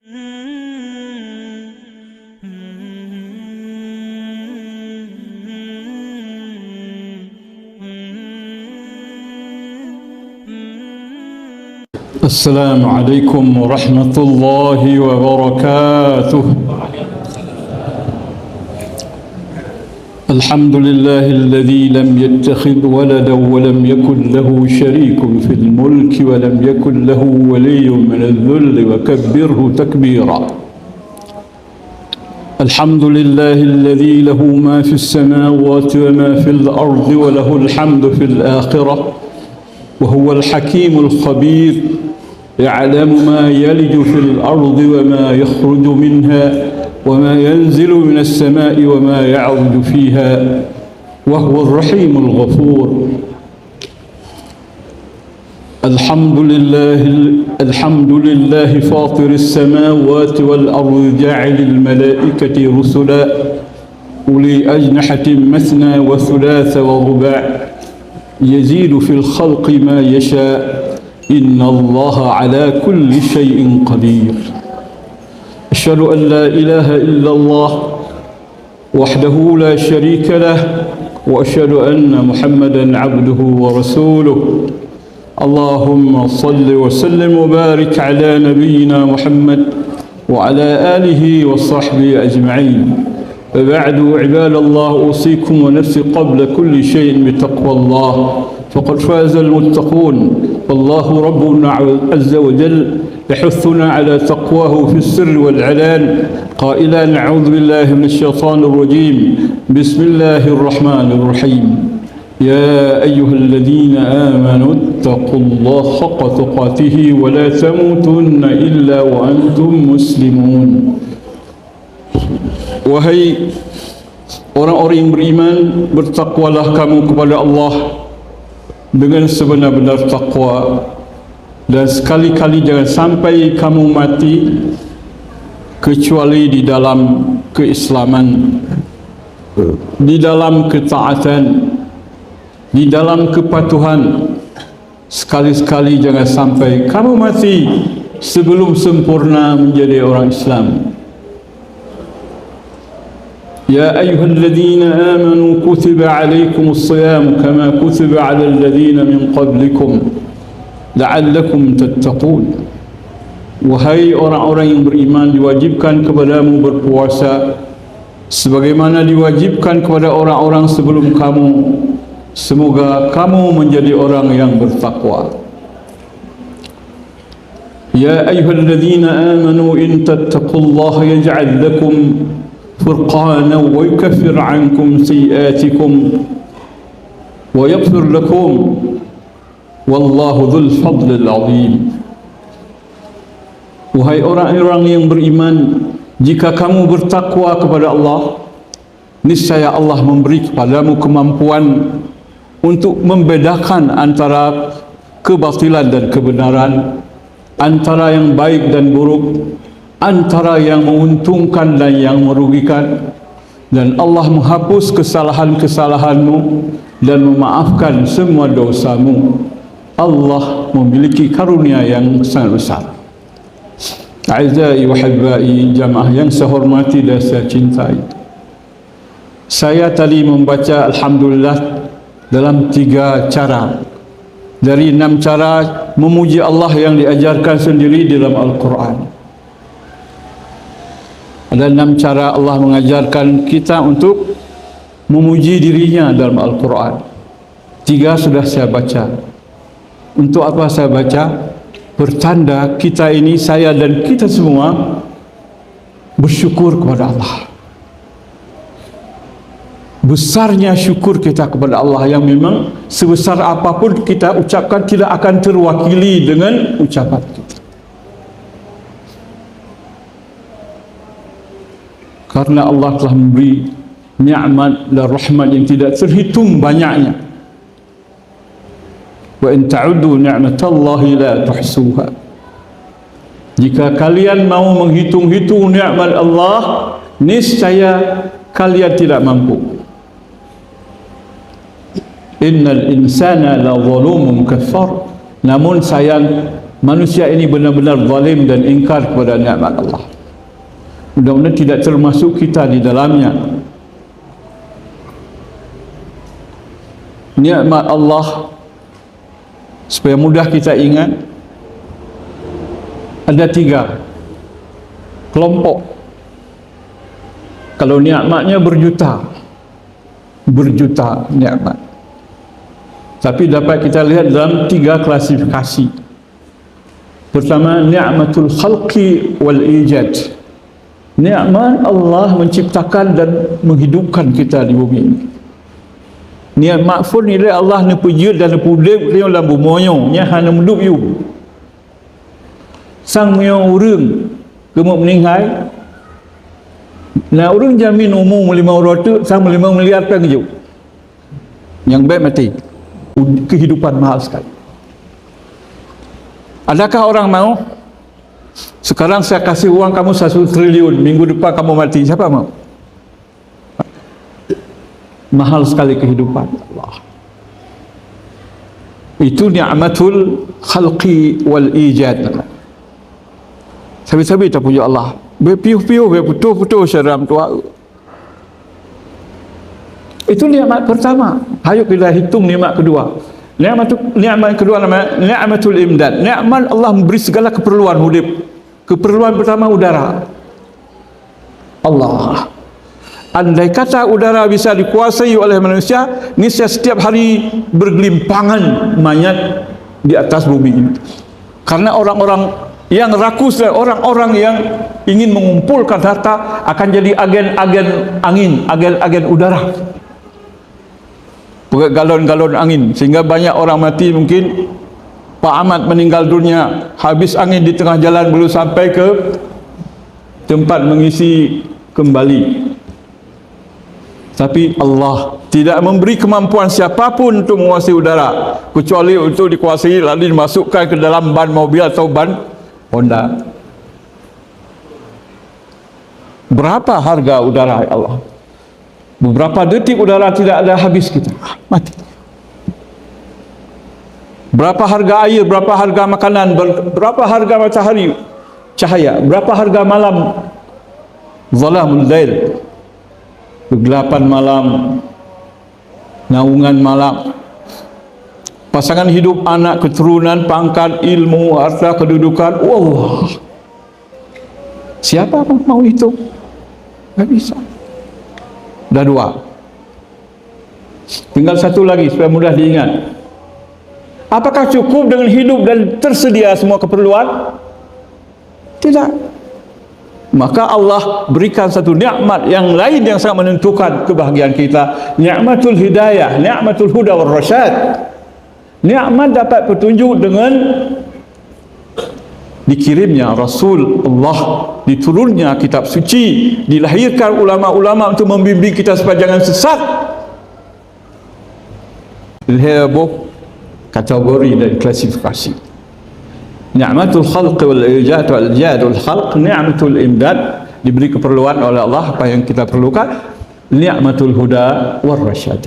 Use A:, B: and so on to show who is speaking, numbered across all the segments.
A: السلام عليكم ورحمة الله وبركاته. الحمد لله الذي لم يتخذ ولدا ولم يكن له شريك في الملك ولم يكن له ولي من الذل وكبره تكبيرا. الحمد لله الذي له ما في السماوات وما في الأرض وله الحمد في الآخرة، وهو الحكيم الخبير، يعلم ما يلج في الأرض وما يخرج منها وما ينزل من السماء وما يعرج فيها، وهو الرحيم الغفور. الحمد لله فاطر السماوات والأرض، جاعل الملائكة رسلا أولي أجنحة مثنى وثلاث ورباع، يزيد في الخلق ما يشاء، إن الله على كل شيء قدير. أشهد أن لا إله إلا الله وحده لا شريك له، وأشهد أن محمدا عبده ورسوله. اللهم صل وسلم وبارك على نبينا محمد وعلى آله وصحبه أجمعين. وبعد، عباد الله، أوصيكم ونفسي قبل كل شيء بتقوى الله، فقد فاز المتقون. والله ربنا عز وجل يحثنا على تقواه في السر والعلان قائلا: أعوذ بالله من الشيطان الرجيم، بسم الله الرحمن الرحيم، يا أيها الذين آمنوا اتقوا الله حق تقاته ولا تموتن إلا وأنتم مسلمون. Wahai orang-orang yang beriman, bertakwalah kamu kepada Allah dengan sebenar-benar takwa, dan sekali-kali jangan sampai kamu mati kecuali di dalam keislaman, di dalam ketaatan, di dalam kepatuhan. Sekali-sekali jangan sampai kamu mati sebelum sempurna menjadi orang Islam. يا أيها الذين آمنوا كتب عليكم الصيام كما كتب على الذين من قبلكم لعلكم تتقون. Wahai orang-orang yang beriman, diwajibkan kepadamu berpuasa sebagaimana diwajibkan kepada orang-orang sebelum kamu. Semoga kamu menjadi orang yang bertakwa. Ya ayyuhalladzina amanu in tattaqullaha yaj'al lakum فرقانا ويكفر عنكم سيئاتكم ويغفر لكم والله ذو الفضل العظيم. Wahai orang-orang yang beriman, jika kamu bertakwa kepada Allah, niscaya Allah memberi kepadamu kemampuan untuk membedakan antara kebatilan dan kebenaran, antara yang baik dan buruk, antara yang menguntungkan dan yang merugikan. Dan Allah menghapus kesalahan-kesalahanmu dan memaafkan semua dosamu. Allah memiliki karunia yang sangat besar. A'izai wa hibbai, jamaah yang saya hormati dan saya cintai, saya tadi membaca Alhamdulillah dalam 3 cara dari 6 cara memuji Allah yang diajarkan sendiri dalam Al-Quran. Ada 6 cara Allah mengajarkan kita untuk memuji dirinya dalam Al-Quran. 3 sudah saya baca. Untuk apa saya baca? Bertanda kita ini, saya dan kita semua, bersyukur kepada Allah. Besarnya syukur kita kepada Allah yang memang sebesar apapun kita ucapkan tidak akan terwakili dengan ucapan kita. Karena Allah telah memberi nikmat dan rahmat yang tidak terhitung banyaknya. Wa in ta'uddu ni'matallahi la tuhsuha. Jika kalian mau menghitung-hitung nikmat Allah, niscaya kalian tidak mampu. Innal insana la zalumun kafar. Namun sayang, Manusia ini benar-benar zalim dan ingkar kepada nikmat Allah. Mudah-mudahan tidak termasuk kita di dalamnya. Nikmat Allah supaya mudah kita ingat, ada 3 kelompok. Kalau nikmatnya berjuta nikmat, tapi dapat kita lihat dalam 3 klasifikasi. Pertama, ni'matul khalqi wal ijad. Nikmat Allah menciptakan dan menghidupkan kita di bumi ini. Nikmat pun nilai Allah ni pujud dan pudip dia dalam bumoyo nya hana mendup yu. Sang myo urang gemuk meninggal. Nah urang jamin umur 500 sama 5 miliar kan keju. Yang baik mati. Kehidupan mahal sekali. Adakah orang mau? Sekarang saya kasih uang kamu 1 triliun, minggu depan kamu mati, siapa mau? Mahal sekali kehidupan Allah. Itu ni'matul khalqi wal ijad. Sabi-sabi tak puja Allah. Bepiuh-piuh, beputuh-putuh syaram tua. Itu nikmat pertama. Hayuk kita hitung nikmat kedua. Nikmat kedua nama ni'matul imdad. Nikmat Allah memberi segala keperluan hidup. Keperluan pertama udara. Allah. Andai kata udara bisa dikuasai oleh manusia, niscaya setiap hari bergelimpangan mayat di atas bumi ini. Karena orang-orang yang rakus dan orang-orang yang ingin mengumpulkan harta akan jadi agen-agen angin, agen-agen udara. Galon-galon angin, sehingga banyak orang mati. Mungkin Pak Ahmad meninggal dunia habis angin di tengah jalan, belum sampai ke tempat mengisi kembali. Tapi Allah tidak memberi kemampuan siapapun untuk menguasai udara, kecuali untuk dikuasai lalu dimasukkan ke dalam ban mobil atau ban Honda. Berapa harga udara ya Allah? Beberapa detik udara tidak ada, habis kita mati. Berapa harga air, berapa harga makanan, berapa harga matahari cahaya, berapa harga malam, zalamul lail, kegelapan malam, naungan malam, pasangan hidup, anak, keturunan, pangkat, ilmu, harta, kedudukan. Wah, siapa mau hitung? Tak bisa. Dah 2. Tinggal 1 lagi supaya mudah diingat. Apakah cukup dengan hidup dan tersedia semua keperluan? Tidak. Maka Allah berikan satu nikmat yang lain yang sangat menentukan kebahagiaan kita. Nikmatul hidayah, nikmatul huda wal rasyad. Nikmat dapat petunjuk dengan dikirimnya Rasul Allah, diturunnya kitab suci, dilahirkan ulama-ulama untuk membimbing kita supaya jangan sesat. Ilhabuh kategori dan klasifikasi. Ni'matul khalq wal ijad wal jadul khalq, ni'matul imdad, diberi keperluan oleh Allah apa yang kita perlukan. Ni'matul huda wal rasyad.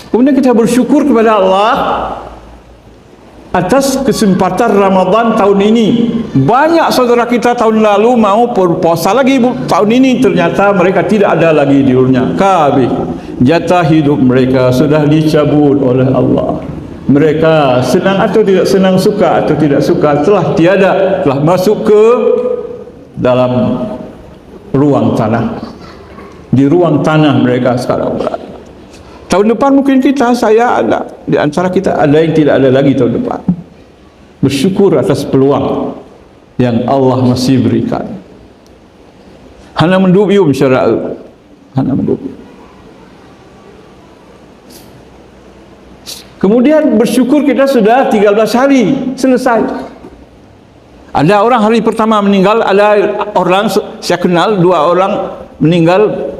A: Kemudian kita bersyukur kepada Allah atas kesempatan Ramadan tahun ini. Banyak saudara kita tahun lalu mau berpuasa lagi tahun ini, ternyata mereka tidak ada lagi di dunia. Kabeh jatah hidup mereka sudah dicabut oleh Allah. Mereka senang atau tidak senang, suka atau tidak suka, telah tiada, telah masuk ke dalam ruang tanah. Di ruang tanah mereka sekarang berada. Tahun depan mungkin kita, saya ada, di antara kita ada yang tidak ada lagi tahun depan. Bersyukur atas peluang yang Allah masih berikan. Hana mendubium syara'u. Hana mendubium. Kemudian bersyukur kita sudah 13 hari selesai. Ada orang hari pertama meninggal, ada orang saya kenal 2 orang meninggal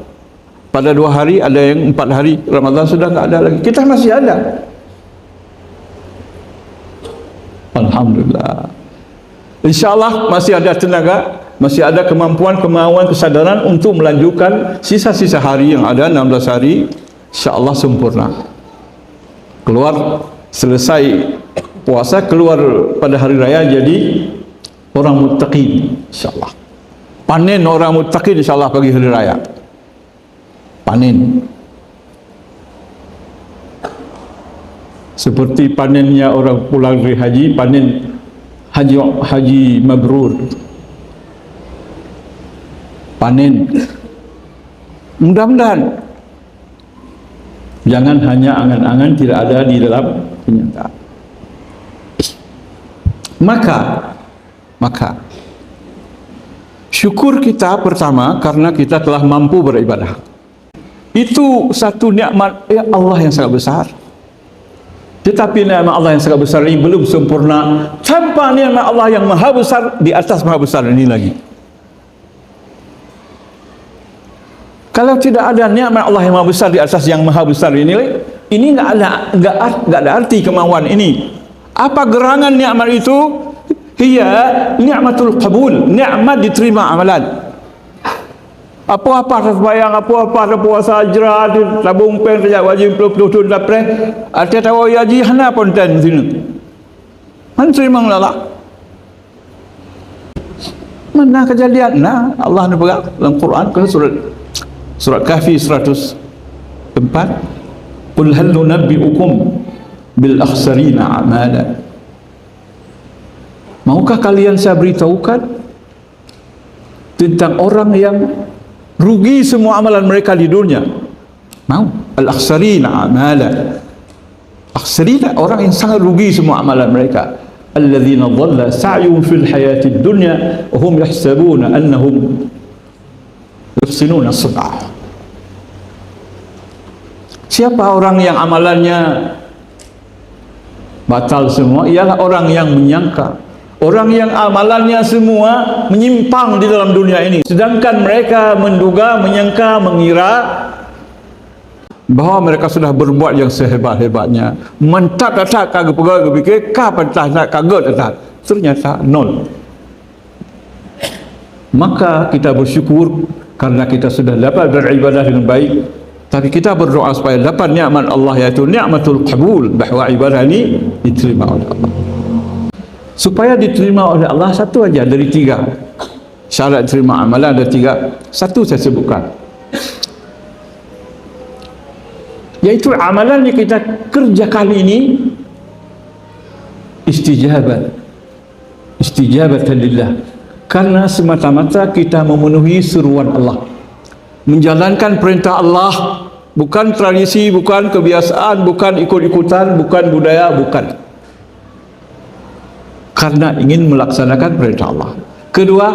A: pada 2 hari, ada yang 4 hari. Ramadan sudah tak ada lagi. Kita masih ada. Alhamdulillah. InsyaAllah masih ada tenaga, masih ada kemampuan, kemauan, kesadaran untuk melanjutkan sisa-sisa hari yang ada, 16 hari. InsyaAllah sempurna. Keluar, selesai puasa keluar pada hari raya jadi orang muttaqin insyaallah. Panen orang muttaqin insyaallah pagi hari raya. Panen. Seperti panennya orang pulang dari haji, panen haji mabrur. Panen. Mudah-mudahan jangan hanya angan-angan, tidak ada di dalam kenyataan. Maka syukur kita pertama karena kita telah mampu beribadah. Itu satu nikmat ya Allah yang sangat besar. Tetapi nikmat Allah yang sangat besar ini belum sempurna tanpa nikmat Allah yang maha besar di atas maha besar ini lagi. Kalau tidak ada nikmat Allah yang maha besar di atas yang maha besar ini enggak ada arti kemauan ini. Apa gerangan nikmat itu? Hiya ni'matul qabul, nikmat diterima amalan. Apa-apa terbayang, apa-apa puasa ajra, tabung pen kerja wajib peluk-peluk dapre. Ada tahu ya ji hana pun ten sini. Man terima lala. Mana kejadian? Nah, Allah nak berkata dalam Quran ke surat Kahfi 104. Qul hal nunabbi'ukum bil akhsarina a'mala. Maukah kalian saya beritahukan tentang orang yang rugi semua amalan mereka di dunia? Mau? Al-akhsarina amala. Akhsarina orang yang sangat rugi semua amalan mereka. Alladzina dhalla sa'yuhum fil hayatid dunya wa hum yahsabuna annahum yuhsinuna sun'ah. Siapa orang yang amalannya batal semua? Ialah orang yang menyangka, orang yang amalannya semua menyimpang di dalam dunia ini, sedangkan mereka menduga, menyangka, mengira bahawa mereka sudah berbuat yang sehebat-hebatnya. Mentak tak kagak pegawai fikir kapan tak kagak tak, ternyata nol. Maka kita bersyukur karena kita sudah dapat beribadah dengan baik. Tapi kita berdoa supaya dapat nikmat Allah, yaitu nikmatul qabul, bahawa ibadah ini diterima oleh Allah. Supaya diterima oleh Allah, satu aja dari tiga syarat terima amalan, ada tiga. Satu saya sebutkan, yaitu amalan yang kita kerja kali ini istijabatan lillah, karena semata-mata kita memenuhi seruan Allah, menjalankan perintah Allah, bukan tradisi, bukan kebiasaan, bukan ikut-ikutan, bukan budaya, bukan, karena ingin melaksanakan perintah Allah. Kedua,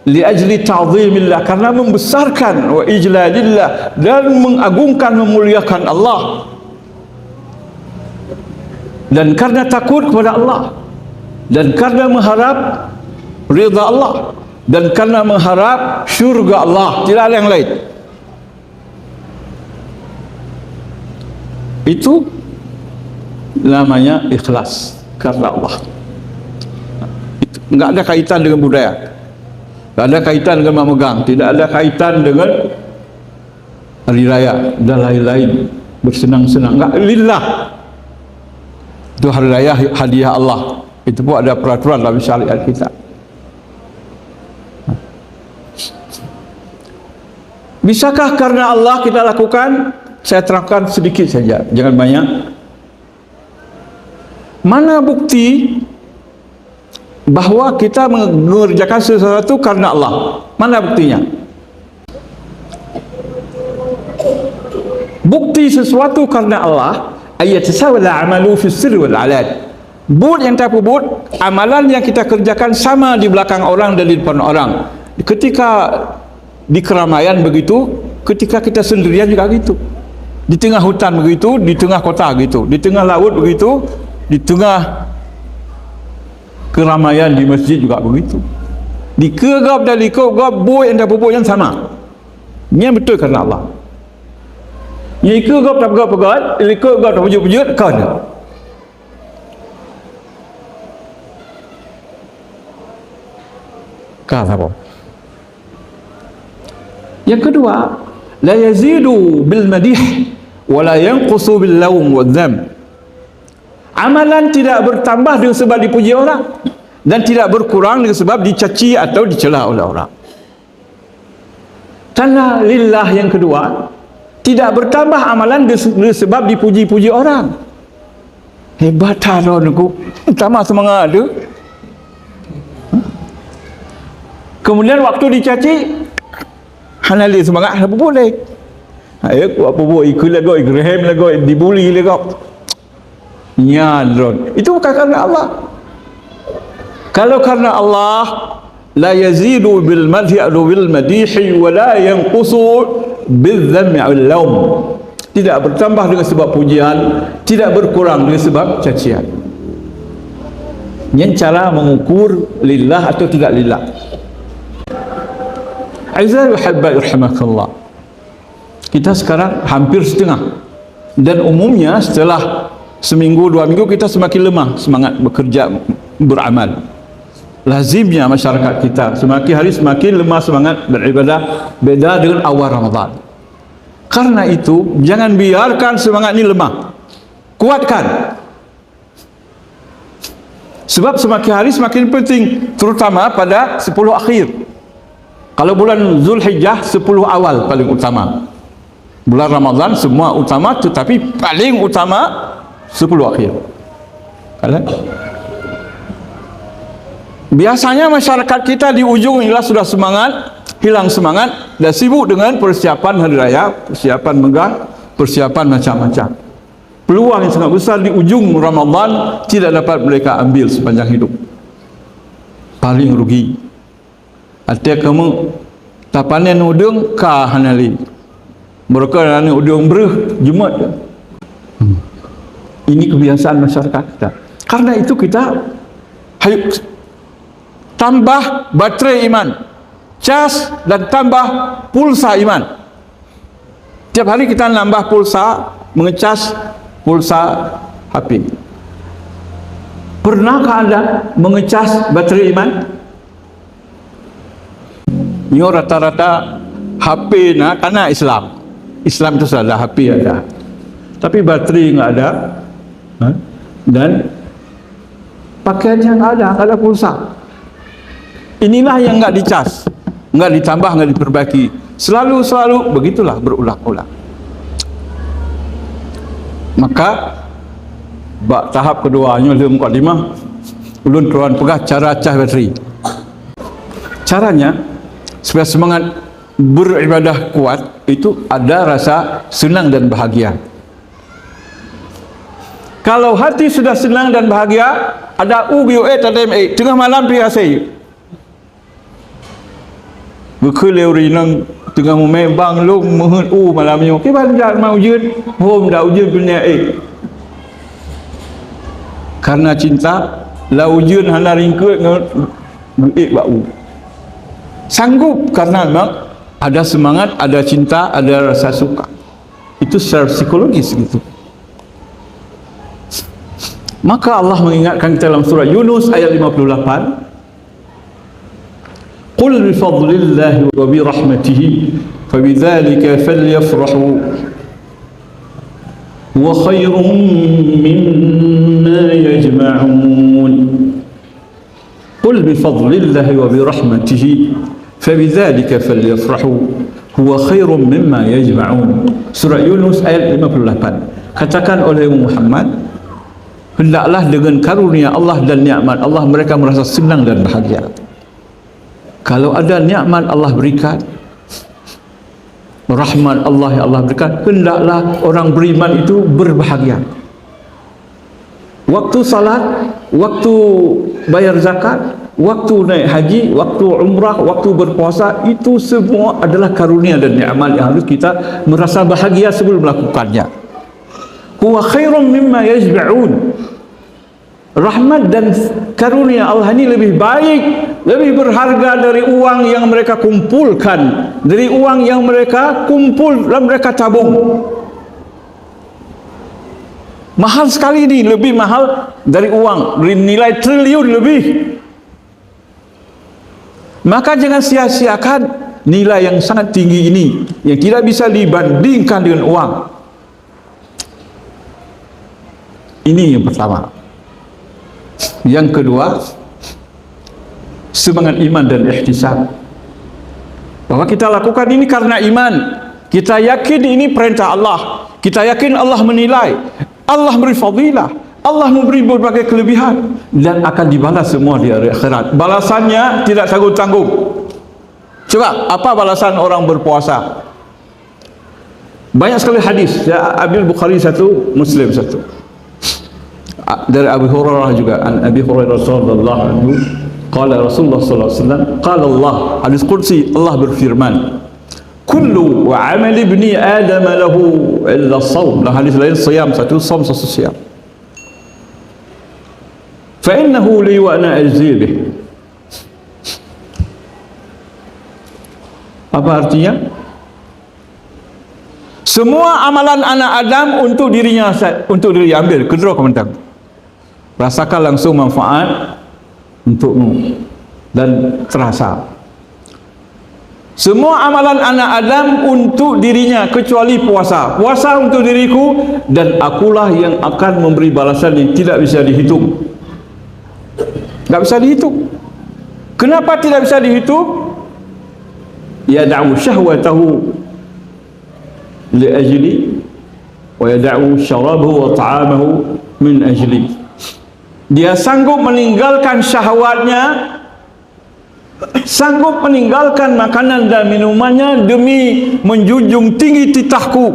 A: liajli ta'zimillah, karena membesarkan, wa ijlalillah, dan mengagungkan, memuliakan Allah, dan karena takut kepada Allah, dan karena mengharap ridha Allah, dan karena mengharap syurga Allah, tidak ada yang lain. Itu namanya ikhlas karena Allah. Enggak ada kaitan dengan budaya, enggak ada kaitan dengan memegang, tidak ada kaitan dengan hari raya dan lain-lain, bersenang-senang, enggak, lillah. Itu hari raya hadiah Allah. Itu pun ada peraturan dalam syariat kita. Bisakah karena Allah kita lakukan? Saya terangkan sedikit saja, jangan banyak. Mana bukti bahawa kita mengerjakan sesuatu karena Allah? Mana buktinya? Bukti sesuatu karena Allah, ayat sawala amalu fis sirri wal alat. But yang tak but, amalan yang kita kerjakan sama di belakang orang dan di depan orang. Ketika di keramaian begitu, ketika kita sendirian juga gitu. Di tengah hutan begitu, di tengah kota gitu, di tengah laut begitu, di tengah keramaian di masjid juga begitu. Di kegap dan di kegap, boy yang tak boy yang sama. Ini betul karena Allah. Yang kegap tak pegat-pegat, yang kegap tak pejut-pejut, kan? Kan apa? Yang kedua, la yazidu bil madih wa la yanqusu bil lawm wa dham. Amalan tidak bertambah dengan sebab dipuji orang, dan tidak berkurang dengan sebab dicaci atau dicela oleh orang. Karena lillah yang kedua, tidak bertambah amalan dengan sebab dipuji-puji orang. Hebat haron aku, tambah semangat tu. Kemudian waktu dicaci, hanali semangat apa boleh. Aku apa boleh ikut lagu, ikrahim lagu, dibuli lagu. Nyadron. Itu bukan karena Allah. Kalau karena Allah, la yazidu bil madhi atau bil madihi wa la yanqusu bil dhammi wal laum. Tidak bertambah dengan sebab pujian, tidak berkurang dengan sebab cacian. Yang cara mengukur lillah atau tidak lillah. Aizal habba irhamakallah. Kita sekarang hampir setengah, dan umumnya setelah seminggu, 2 minggu kita semakin lemah semangat bekerja, beramal. Lazimnya masyarakat kita semakin hari semakin lemah semangat beribadah, beda dengan awal Ramadan. Karena itu jangan biarkan semangat ini lemah, kuatkan. Sebab semakin hari semakin penting, terutama pada 10 akhir. Kalau bulan Zulhijjah 10 awal paling utama. Bulan Ramadan semua utama, tetapi paling utama 10 akhir. Biasanya masyarakat kita di ujung inilah sudah semangat, hilang semangat, dan sibuk dengan persiapan hari raya, persiapan megah, persiapan macam-macam. Peluang yang sangat besar di ujung Ramadan tidak dapat mereka ambil sepanjang hidup. Paling rugi. Artinya kamu tapanen udung ka hanali. Mereka hanali udung berh Jumat. Ini kebiasaan masyarakat kita. Karena itu kita tambah baterai iman, cas, dan tambah pulsa iman. Tiap hari kita nambah pulsa, mengecas pulsa HP. Pernahkah Anda mengecas baterai iman? Ini rata-rata HP karena Islam itu sudah HP ada, tapi baterai nggak ada, dan pakaiannya nggak ada pulsa. Inilah yang nggak dicas, nggak ditambah, nggak diperbaiki. Selalu begitulah, berulang-ulang. Maka tahap keduanya dalam mukadimah, ulun tuan pegah cara cas bateri. Caranya supaya semangat beribadah kuat itu ada rasa senang dan bahagia. Kalau hati sudah senang dan bahagia, ada UBUE tengah malam pergi berkeleuri nang tengah memang lu mohon malamnya ke banjar mau ujud hom dah ujud dunia karena cinta la ujud hana ringkut bau sanggup karena memang ada semangat, ada cinta, ada rasa suka. Itu secara psikologis gitu. Maka Allah mengingatkan kita dalam surah Yunus ayat 58, Qul bifadlillahi wa birahmatihi fabidzalika falyafrahu wa khairum mimma yajma'un. Qul bifadlillahi wa birahmatihi fabidzalika falyafrahu huwa khairum mimma yajma'un. Surah Yunus ayat 58. Katakan oleh Muhammad, hendaklah dengan karunia Allah dan nikmat Allah mereka merasa senang dan bahagia. Kalau ada nikmat Allah berikan, rahmat Allah yang Allah berikan, hendaklah orang beriman itu berbahagia. Waktu salat, waktu bayar zakat, waktu naik haji, waktu umrah, waktu berpuasa, itu semua adalah karunia dan nikmat yang harus kita merasa bahagia sebelum melakukannya. Huwa khairum mimma yajma'un. Rahmat dan karunia Allah ini lebih baik, lebih berharga dari uang yang mereka kumpulkan, dari uang yang mereka kumpul dan mereka tabung. Mahal sekali ini, lebih mahal dari uang, bernilai triliun lebih. Maka jangan sia-siakan nilai yang sangat tinggi ini, yang tidak bisa dibandingkan dengan uang. Ini yang pertama. Yang kedua, semangat iman dan ihtisab. Bahwa kita lakukan ini karena iman. Kita yakin ini perintah Allah. Kita yakin Allah menilai, Allah beri fadilah, Allah memberi berbagai kelebihan, dan akan dibalas semua di hari akhirat. Balasannya tidak tanggung-tanggung. Coba, apa balasan orang berpuasa? Banyak sekali hadis. Ya, Bukhari satu, Muslim satu. Dari Abu Hurairah juga, an Abi Hurairah radhiyallahu anhu, qala Rasulullah sallallahu alaihi wasallam, qala Allah, hadis qudsi, Allah berfirman, kullu wa amal ibni adam lahu illa shaum. Dalam hadis lain, siyam satu, shaum satu siyam. Fa innahu li wa ana ajzi bih. Apa artinya? Semua amalan anak Adam untuk dirinya, untuk diri ambil, kedua komentar. Rasakan langsung manfaat untukmu dan terasa. Semua amalan anak Adam untuk dirinya kecuali puasa. Puasa untuk diriku, dan akulah yang akan memberi balasan yang tidak bisa dihitung. Tak bisa dihitung. Kenapa tidak bisa dihitung? Yada'u syahwatahu li ajli wa yada'u syarabahu wa ta'amahu min ajli. Dia sanggup meninggalkan syahwatnya, sanggup meninggalkan makanan dan minumannya demi menjunjung tinggi titahku.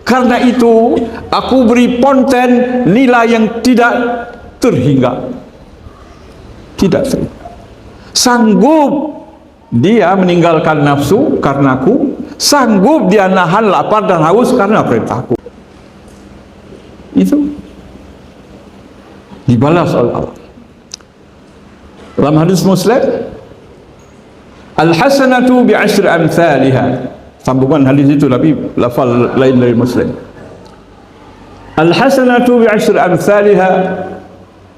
A: Karena itu aku beri konten nilai yang tidak terhingga, tidak terhingga. Sanggup dia meninggalkan nafsu karena aku, sanggup dia nahan lapar dan haus karena perintahku. Itu dibalas oleh Allah. Dalam hadis Muslim, al-hasanatu bi'ashri amthaliha. Sambungan hadis itu tapi lafal lain dari Muslim. Al-hasanatu bi'ashri amthaliha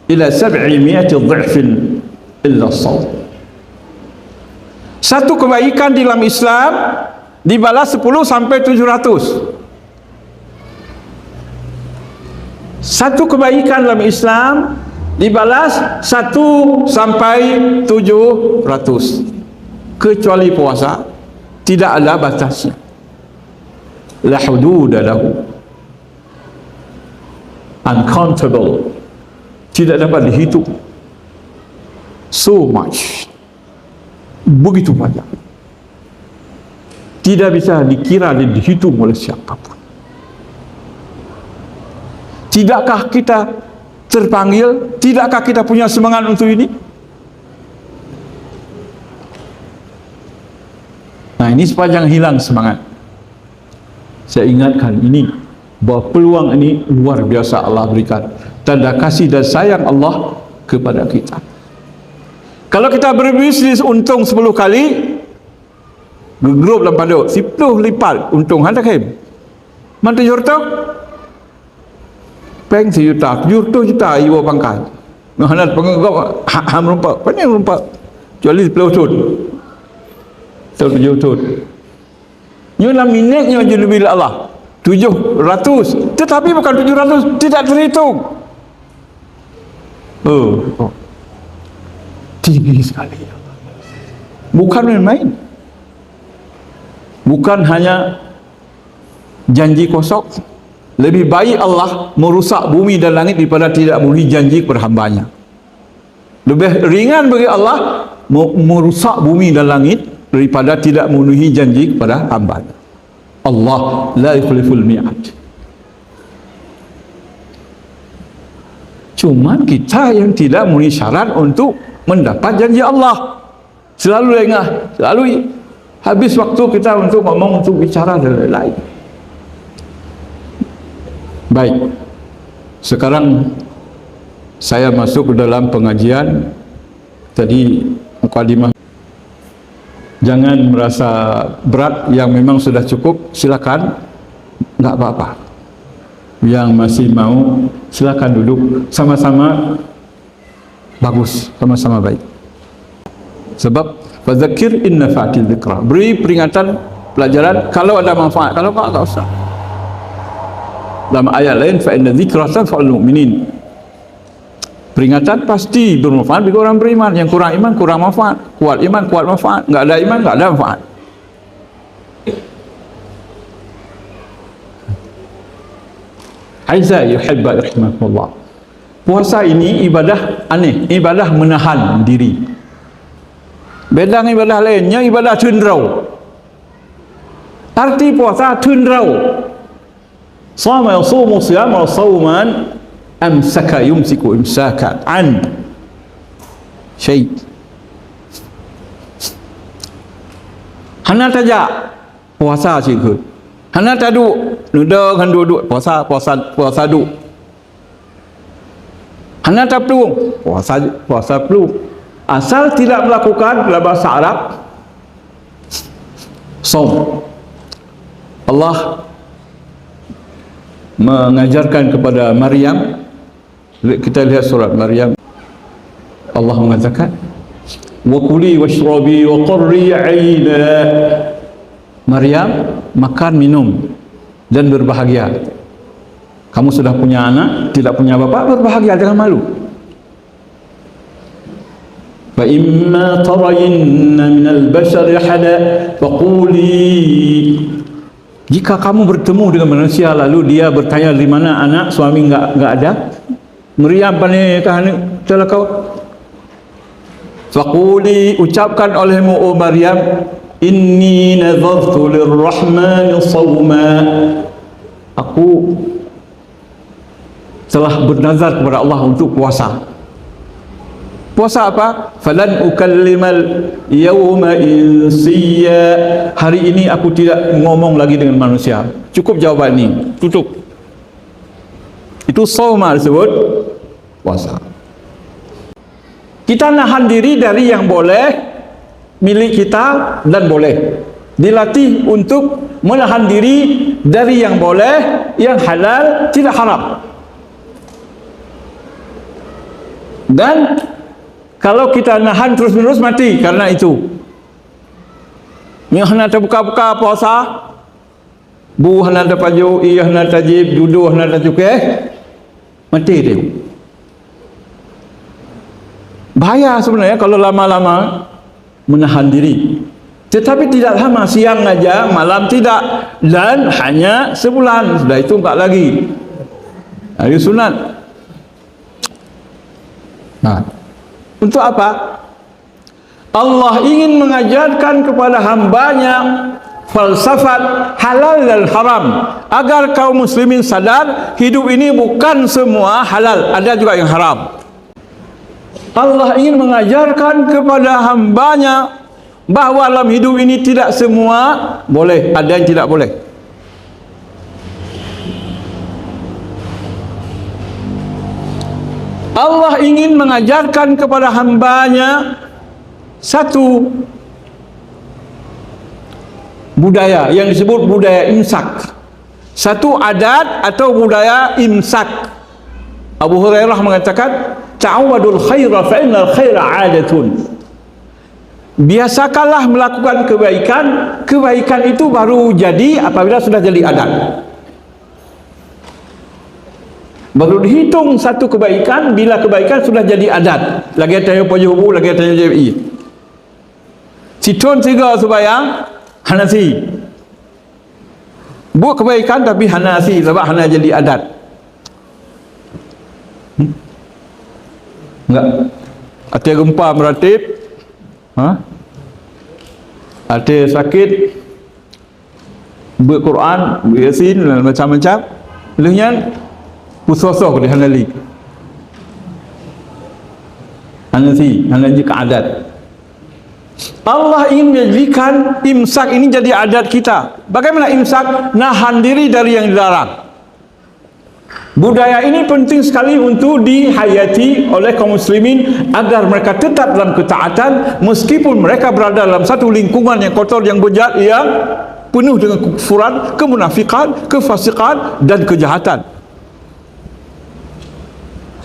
A: ila 700 dha'fin illa as-sawm. Satu kebaikan di dalam Islam dibalas 10 sampai 700. Satu kebaikan dalam Islam dibalas 1 sampai 700. Kecuali puasa, tidak ada batasnya. La hududa lahu. Uncountable. Tidak dapat dihitung. So much. Begitu banyak. Tidak bisa dikira dan dihitung oleh siapapun. Tidakkah kita terpanggil? Tidakkah kita punya semangat untuk ini? Nah, ini sepanjang hilang semangat, saya ingatkan ini, bahwa peluang ini luar biasa Allah berikan. Tanda kasih dan sayang Allah kepada kita. Kalau kita berbisnis untung 10 kali, grup dalam pada 10 lipat untung hendak hem. Mantu jurto? Peng 1 juta, jurto juta iwo pangkai. Ngahanat pengagap ham rumpak, panjang rumpak. Kecuali 10 tut. 7 tut. Nyolah minitnya jadi bila Allah 700, tetapi bukan 700, tidak terhitung. Tinggi sekali. Bukan main-main. Bukan hanya janji kosong. Lebih baik Allah merusak bumi dan langit daripada tidak memenuhi janji kepada hambanya. Lebih ringan bagi Allah merusak bumi dan langit daripada tidak memenuhi janji kepada hambanya. Allah la yukhliful mi'ad. Cuman kita yang tidak memenuhi syarat untuk mendapat janji Allah. Selalu lengah, selalu habis waktu kita untuk ngomong, untuk bicara dan lain-lain. Baik, sekarang saya masuk ke dalam pengajian. Tadi mukadimah. Jangan merasa berat, yang memang sudah cukup silakan, enggak apa-apa. Yang masih mau silakan duduk, sama-sama bagus, sama-sama baik. Sebab fadzakir in nafa'atil dzikra. Beri peringatan, pelajaran kalau ada manfaat, kalau enggak usah. Dalam ayat lain, fa inna dzikra tanfa'ul mu'minin. Peringatan pasti bermanfaat bagi orang beriman. Yang kurang iman kurang manfaat, kuat iman kuat manfaat, enggak ada iman enggak ada manfaat. Aiza yuhibba rahmatullah. Puasa ini ibadah aneh, ibadah menahan diri. Beda dengan ibadah lainnya, ibadah cenderau. Arti puasa cenderau. Sama yasumu siyama sawman amsaka yumsiku imsakan an syai. Hana tajak puasa cikgu. Hana taduk nuduk han duduk puasa duk. Hana tak pelung puasa pelung. Asal tidak melakukan dalam bahasa Arab saum. Allah mengajarkan kepada Maryam, kita lihat surat Maryam, Allah mengatakan wa kuli washrabi wa qurri 'aina. Maryam, makan minum dan berbahagia. Kamu sudah punya anak, tidak punya bapak, berbahagia, jangan malu. Fa imma tarayinna minal bashari hada faquli. Jika kamu bertemu dengan manusia lalu dia bertanya di mana anak, suami enggak ada, Maryam panikah telah kau. Faquli, ucapkan olehmu oh Maryam, inni nadhartu lirrahmani sawma. Aku telah bernazar kepada Allah untuk puasa. Puasa apa? Falan ukallimal yawma insiya. Hari ini aku tidak ngomong lagi dengan manusia. Cukup jawaban ini. Tutup. Itu sauma disebut puasa. Kita nahan diri dari yang boleh milik kita dan boleh. Dilatih untuk menahan diri dari yang boleh, yang halal, tidak haram. Dan kalau kita nahan terus-menerus mati karena itu. Yang hendak buka-buka puasa, bu hendak paju, iya hendak tajib, dudu hendak cukeh, mati dia. Bahaya sebenarnya kalau lama-lama menahan diri. Tetapi tidak lama, siang aja, malam tidak, dan hanya sebulan. Sudah itu enggak lagi. Hari sunat. Nah, untuk apa? Allah ingin mengajarkan kepada hambanya falsafat halal dan haram, agar kaum muslimin sadar hidup ini bukan semua halal, ada juga yang haram. Allah ingin mengajarkan kepada hambanya bahawa dalam hidup ini tidak semua boleh, ada yang tidak boleh. Allah ingin mengajarkan kepada hambanya satu budaya yang disebut budaya imsak, satu adat atau budaya imsak. Abu Hurairah mengatakan, ta'awadul khaira fa innal khaira 'adatun. Biasakanlah melakukan kebaikan, kebaikan itu baru jadi apabila sudah jadi adat. Baru dihitung satu kebaikan bila kebaikan sudah jadi adat. Lagi tanya pajubu, lagi tanya JI. Citron tiga sembahyang Hanafi. Buat kebaikan tapi Hanafi sebab Hana jadi adat. Enggak. Ada gempa meratip. Ada sakit. Ber-Quran, ber-Yasin dan macam-macam. Lalunya pusosok di Hanali. Hanafi ke adat. Allah ingin menjadikan imsak ini jadi adat kita. Bagaimana imsak? Nahan diri dari yang dilarang. Budaya ini penting sekali untuk dihayati oleh kaum muslimin agar mereka tetap dalam ketaatan meskipun mereka berada dalam satu lingkungan yang kotor, yang bejat, yang penuh dengan kekufuran, kemunafikan, kefasikan dan kejahatan.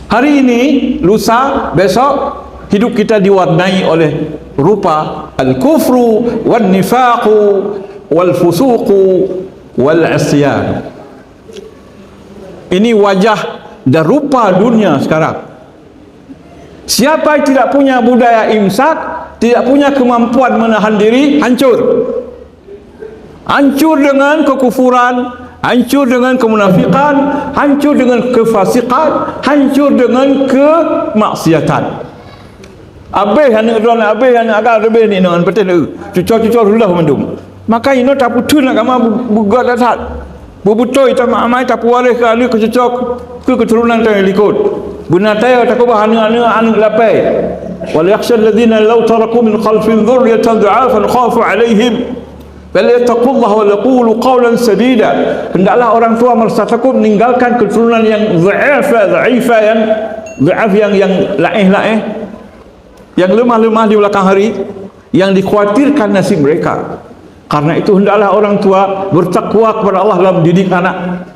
A: Hari ini, lusa, besok hidup kita diwarnai oleh rupa al-kufru wal-nifaqu wal-fusuqu wal-isyan. Ini wajah dan rupa dunia sekarang. Siapa yang tidak punya budaya imsak, tidak punya kemampuan menahan diri, hancur. Hancur dengan kekufuran, hancur dengan kemunafikan, hancur dengan kefasikan, hancur dengan kemaksiatan. Habis anak tuan, habis anak agak lebih ni dengan betul tu. Cucur-cucur dulu mandum. Maka ini tak putus nak kama bugat dasar. Bubutoi tak amai tak puaris ke ahli kecucuk ke keturunan tak ikut. Guna tayo tak kubah anak lapai. Wal yakhsha alladhina law taraku min khalfihim dhurriyatan dha'afan khafu 'alaihim falyattaqullaha wa yaqulu qawlan sadida. Hendaklah orang tua merasa takut meninggalkan keturunan yang dha'ifa yang laih, yang lemah di belakang hari, yang dikhawatirkan nasib mereka. Karena itu hendaklah orang tua bertakwa kepada Allah dalam mendidik anak,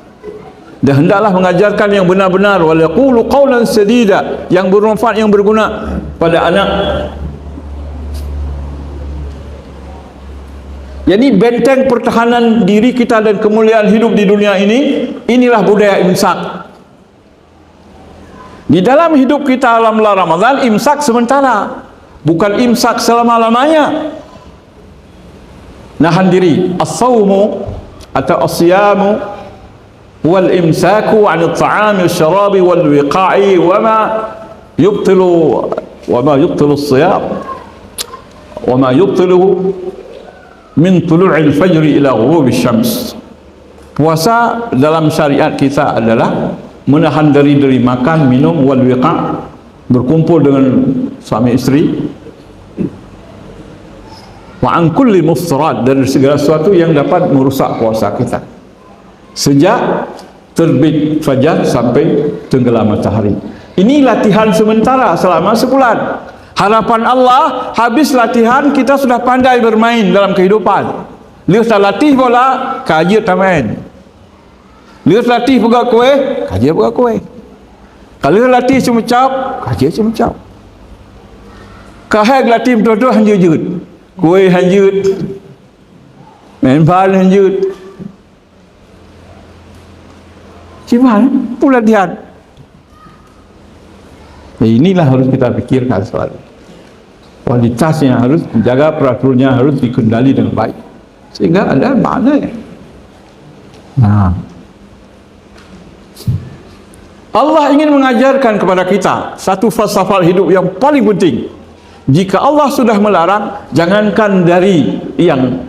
A: dan hendaklah mengajarkan yang benar-benar, wal yaqulu qawlan sadida, yang bermanfaat, yang berguna pada anak. Jadi benteng pertahanan diri kita dan kemuliaan hidup di dunia ini, inilah budaya imsak. Di dalam hidup kita dalam bulan Ramadan, imsak sementara, bukan imsak selama-lamanya. Nahan diri, as-sawmu atau as-siyamu wal imsaku 'an at-ta'ami wasyarabi wal wiqa'i wa ma yubtilu as-siyam wa ma yubtilu min tulu'il fajri ila ghurubi syams. Puasa dalam syariat kita adalah menahan diri dari makan, minum, wal wiqa', berkumpul dengan suami isteri, wa an kulli muftarat, dan segala sesuatu yang dapat merusak puasa kita sejak terbit fajar sampai tenggelam matahari. Ini latihan sementara selama sebulan. Harapan Allah, habis latihan kita sudah pandai bermain dalam kehidupan. Lihat latih bola, kaji tak main. Lihat latih buka kue, kaji buka kue. Kalau latih cuma cap, kaji cuma cap. Kahag latih betul-betul hanjut-hanjut. Kue hanjut, main bal hanjut. Gimana pula latihan? Inilah harus kita pikirkan selalu. Kualitasnya harus dijaga, peraturannya harus dikendali dengan baik, sehingga ada maknanya. Nah, Allah ingin mengajarkan kepada kita satu falsafah hidup yang paling penting. Jika Allah sudah melarang, jangankan dari yang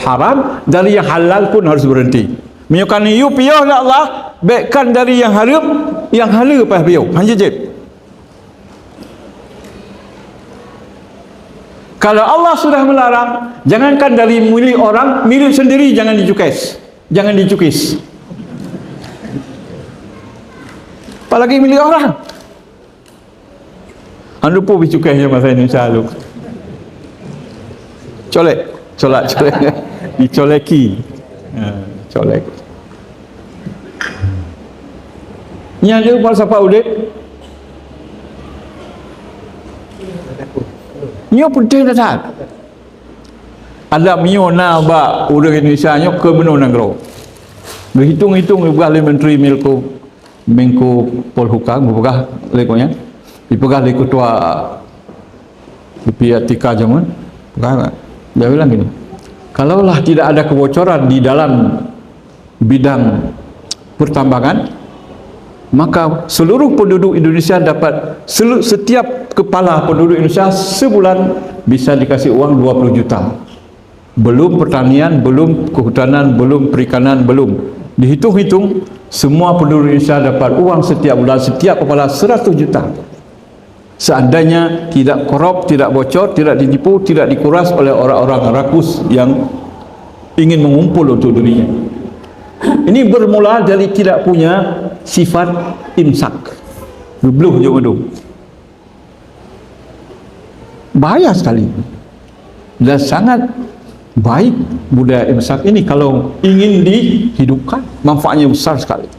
A: haram, dari yang halal pun harus berhenti. Menyukai you piyah Allah, baikkan dari yang haram, yang halal pah piyah. Hanjib. Kalau Allah sudah melarang, jangankan dari milik orang, milik sendiri jangan dicukis. Jangan dicukis. Apalagi milik orang. Anda pun bercukainya masa Indonesia lu. Colek. Dicoleki. Colek. Ni ada falsafah udik. Nyo penting dah. Ada mio na ba orang Indonesia nyo ke beno nagro. Berhitung-hitung oleh Menteri Menko Polhukam, berpegah lekonya. Dipegang oleh ketua PPATK zaman. Dia bilang gini, kalaulah tidak ada kebocoran di dalam bidang pertambangan, maka seluruh penduduk Indonesia dapat, setiap kepala penduduk Indonesia sebulan bisa dikasih uang 20 juta. Belum pertanian, belum kehutanan, belum perikanan, belum. Dihitung-hitung, semua penduduk Indonesia dapat uang setiap bulan, setiap kepala 100 juta. Seandainya tidak korup, tidak bocor, tidak ditipu, tidak dikuras oleh orang-orang rakus yang ingin mengumpul untuk dirinya. Ini bermula dari tidak punya sifat imsak. Bebluh je madu. Bahaya sekali. Dan sangat baik budaya imsak ini kalau ingin dihidupkan, manfaatnya besar sekali.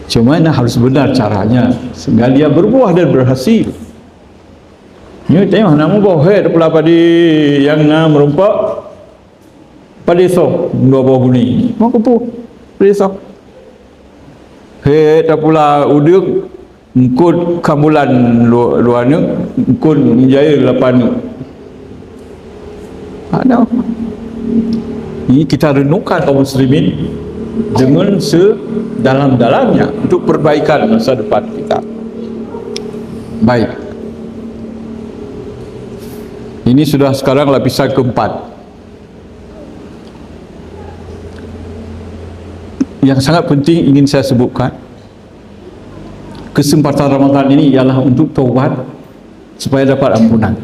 A: Cuma harus benar caranya sehingga dia berbuah dan berhasil. Ini tengok nama bohet pula padi yang nak merompak padi sok dua buah guni. Mau kupu padi sok. Tak pula uduk Engkau kambulan luar ni, engkau menjaya lapan ni. Ada. Ini kita renungkan kaum muslimin dengan sedalam-dalamnya untuk perbaikan masa depan kita. Baik. Ini sudah sekarang lapisan keempat. Yang sangat penting ingin saya sebutkan, kesempatan Ramadan ini ialah untuk taubat supaya dapat ampunan.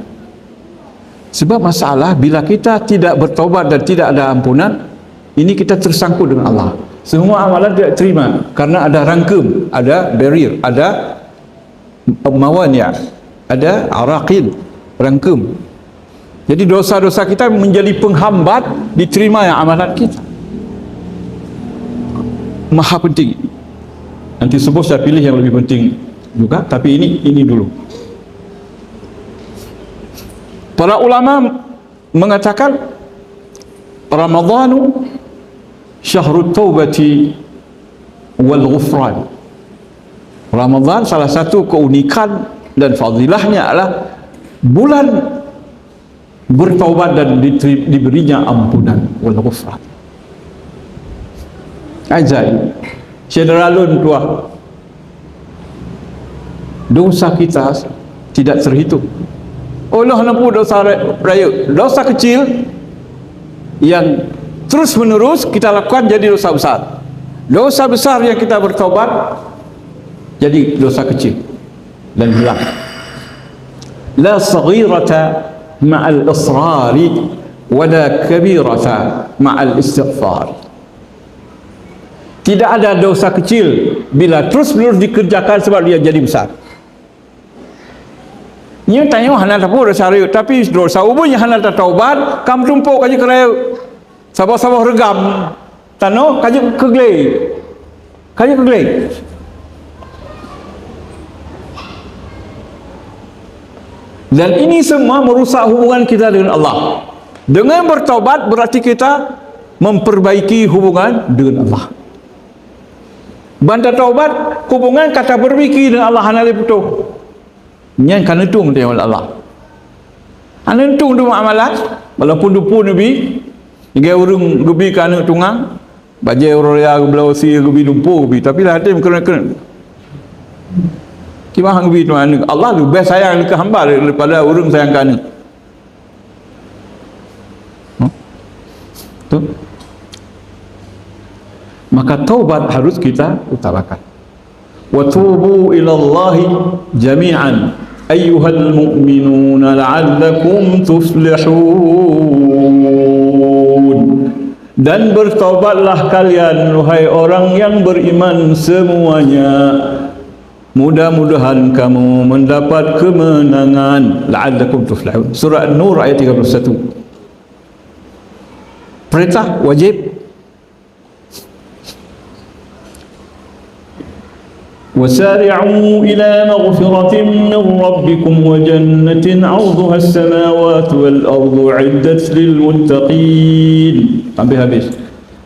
A: Sebab masalah bila kita tidak bertaubat dan tidak ada ampunan, ini kita tersangkut dengan Allah. Semua amalan tidak terima karena ada rangkum, ada barrier, ada mawani', ada araqil, rangkum. Jadi dosa-dosa kita menjadi penghambat diterima yang amalan kita. Maha penting. Nanti sebut saya pilih yang lebih penting juga, tapi ini dulu. Para ulama mengatakan Ramadhanu syahrut taubati wal ghufran. Ramadan salah satu keunikan dan fadilahnya adalah bulan bertaubat dan diberinya ampunan wal ghufran. Ajaib. Sederalun tua. Dosa kita tidak terhitung. Allah nampu dosa raya, dosa kecil yang terus menerus kita lakukan jadi dosa besar. Dosa besar yang kita bertaubat jadi dosa kecil dan hilang. La saghirata ma'al israri wala kabirata ma'al istighfar. Tidak ada dosa kecil bila terus menerus dikerjakan sebab dia jadi besar. Ia tanya hana tapu dosa raya, tapi dosa umumnya hana taubat, kam tumpuk kaji keraya, sabah-sabah regam, tano kaji keglei. Dan ini semua merusak hubungan kita dengan Allah. Dengan bertaubat berarti kita memperbaiki hubungan dengan Allah. Banta taubat hubungan kata berbiki dengan Allah hana leputuh. Yang kan entung dia oleh Allah. Hana entung tu amalan walaupun dupu nabi dia urung gebi kana tungang bajai roya belausi gebi dumpu gebi tapi lah hati kena Kibah gebi tu Allah lebih sayang ke hamba daripada urung sayang kana. Tu. Maka taubat harus kita utarakan. Wa tubu ila Allahi jami'an ayyuhal mu'minuna la'allakum tuflihun. Dan bertaubatlah kalian wahai orang yang beriman semuanya, mudah-mudahan kamu mendapat kemenangan. La'allakum tuflihun. Surah An-Nur ayat 31. Perintah wajib. وسارعوا إلى مغفرة من ربكم وجنة عرضها السماوات والأرض عدت للمتقين. Sampai habis.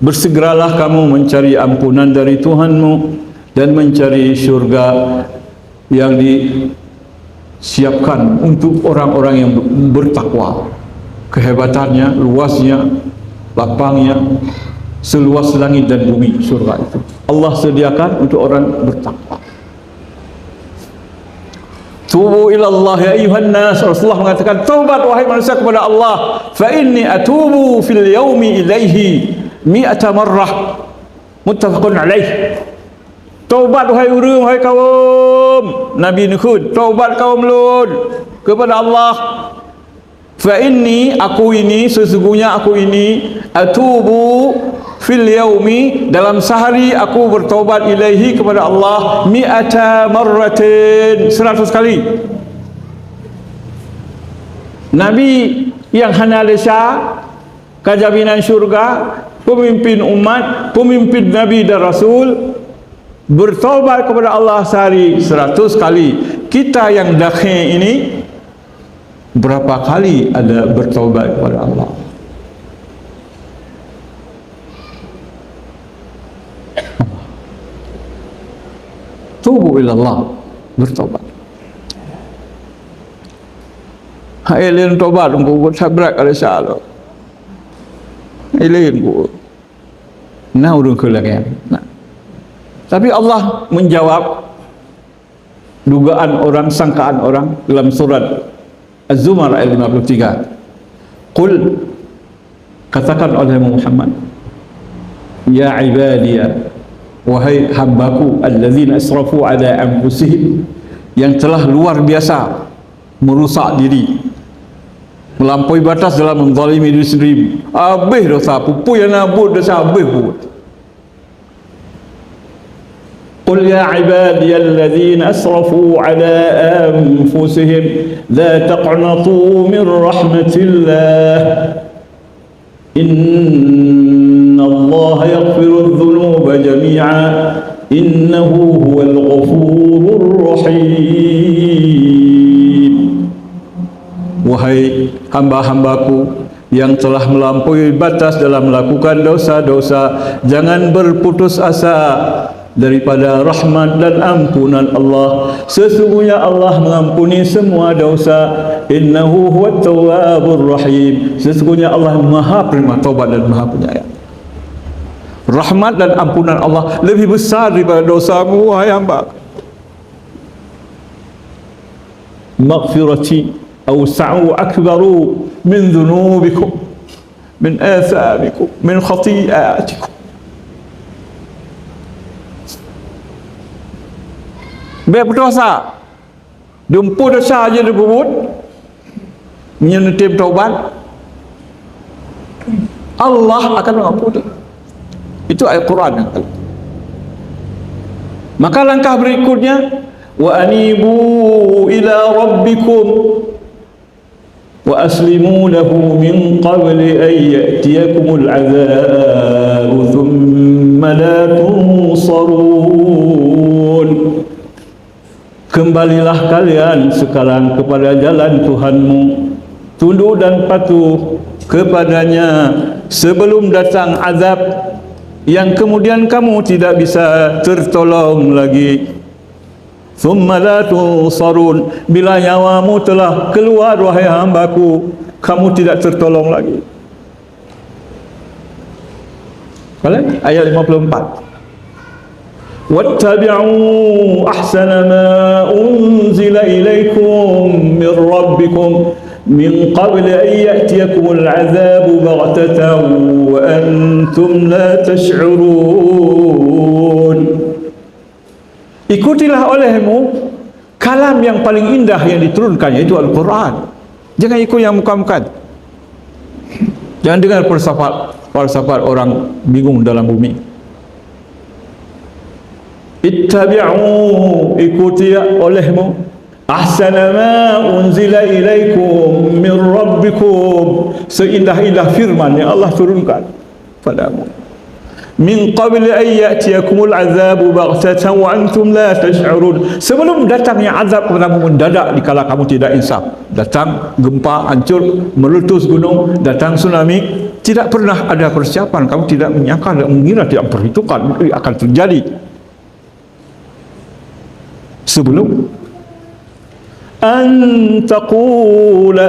A: Bersegeralah kamu mencari ampunan dari Tuhanmu dan mencari syurga yang disiapkan untuk orang-orang yang bertakwa. Kehebatannya, luasnya, lapangnya, seluas langit dan bumi surga itu Allah sediakan untuk orang bertakwa. Tubu ila Allah ya ayuhan nas. Rasulullah mengatakan taubat wahai manusia kepada Allah, fa inni atubu fil yaumi ilaihi mi'ata marrah. Muttafaqun alaih. Taubat wahai urang wahai kaum Nabi Nuh, taubat kaum Lut kepada Allah. Fa inni, aku ini, sesungguhnya aku ini, atubu fil yaumi, dalam sehari aku bertaubat ilaihi kepada Allah mi'ata marratin, 100 kali. Nabi yang hana lesha kejaminan syurga, pemimpin umat, pemimpin Nabi dan Rasul, bertaubat kepada Allah sehari 100 kali. Kita yang dakhil ini berapa kali ada bertaubat kepada Allah? Tubu ila Allah bertobat. Ilin tobat ku sabrak ada salah. Ilin ku. Nah urung kelak. Tapi Allah menjawab dugaan orang, sangkaan orang dalam surat Az-Zumar ayat 53. Qul, katakan oleh Muhammad, ya ibadiya, wahai hambaku allazina asrafu ala anfusihim, yang telah luar biasa merusak diri, melampaui batas dalam menzalimi diri sendiri. Habis dosa, pupu yang nak buat dosa habis buat. Qul ya ibadiyalladzina asrafu ala anfusihim la taqnatu min rahmatillah innallaha yaghfiru dzunuba jami'a innahu huwal ghafurur rahim. Wahai hamba-hambaku yang telah melampaui batas dalam melakukan dosa-dosa, jangan berputus asa daripada rahmat dan ampunan Allah. Sesungguhnya Allah mengampuni semua dosa. Innahu huwat tawwabur rahim. Sesungguhnya Allah Maha penerima taubat dan Maha penyayang. Rahmat dan ampunan Allah lebih besar daripada dosamu, wahai hamba. Maghfirati awsa'u akbaru min dhunubikum min athamikum min khati'atikum. Biar berdosa, dumpu dosa aja dibuat, menyentuh taubat, Allah akan mengampuni. Itu ayat Quran. Maka langkah berikutnya, wa anibu ila rabbikum wa aslimu lahu min qabli an ya'tiyakumul adzabu thumma la tunsarun. Kembalilah kalian sekarang kepada jalan Tuhanmu, tunduk dan patuh kepadanya sebelum datang azab yang kemudian kamu tidak bisa tertolong lagi. Thumma la tunsarun, bila nyawamu telah keluar wahai hambaku, kamu tidak tertolong lagi. Ayat 54. واتبعوا أحسن ما أنزل إليكم من ربكم من قبل أن يأتيكم العذاب بغتة وأنتم لا تشعرون. Ikutilah olehmu kalam yang paling indah yang diturunkan, yaitu Al-Quran. Jangan ikut yang muka-muka. Jangan dengar falsafat orang bingung dalam bumi. Ittabi'u, ikuti olehmu ahsana ma unzila ilaikum min rabbikum, seindah-indah firman yang Allah turunkan padamu, min qabli an ya'tiyakumul azabu baghtatan wa antum la tash'urun, sebelum datangnya azab kepadamu mendadak dikala kamu tidak insaf. Datang gempa hancur meletus gunung, datang tsunami, tidak pernah ada persiapan, kamu tidak menyangka dan mengira, tidak perhitungkan akan terjadi. Sebelum an taqula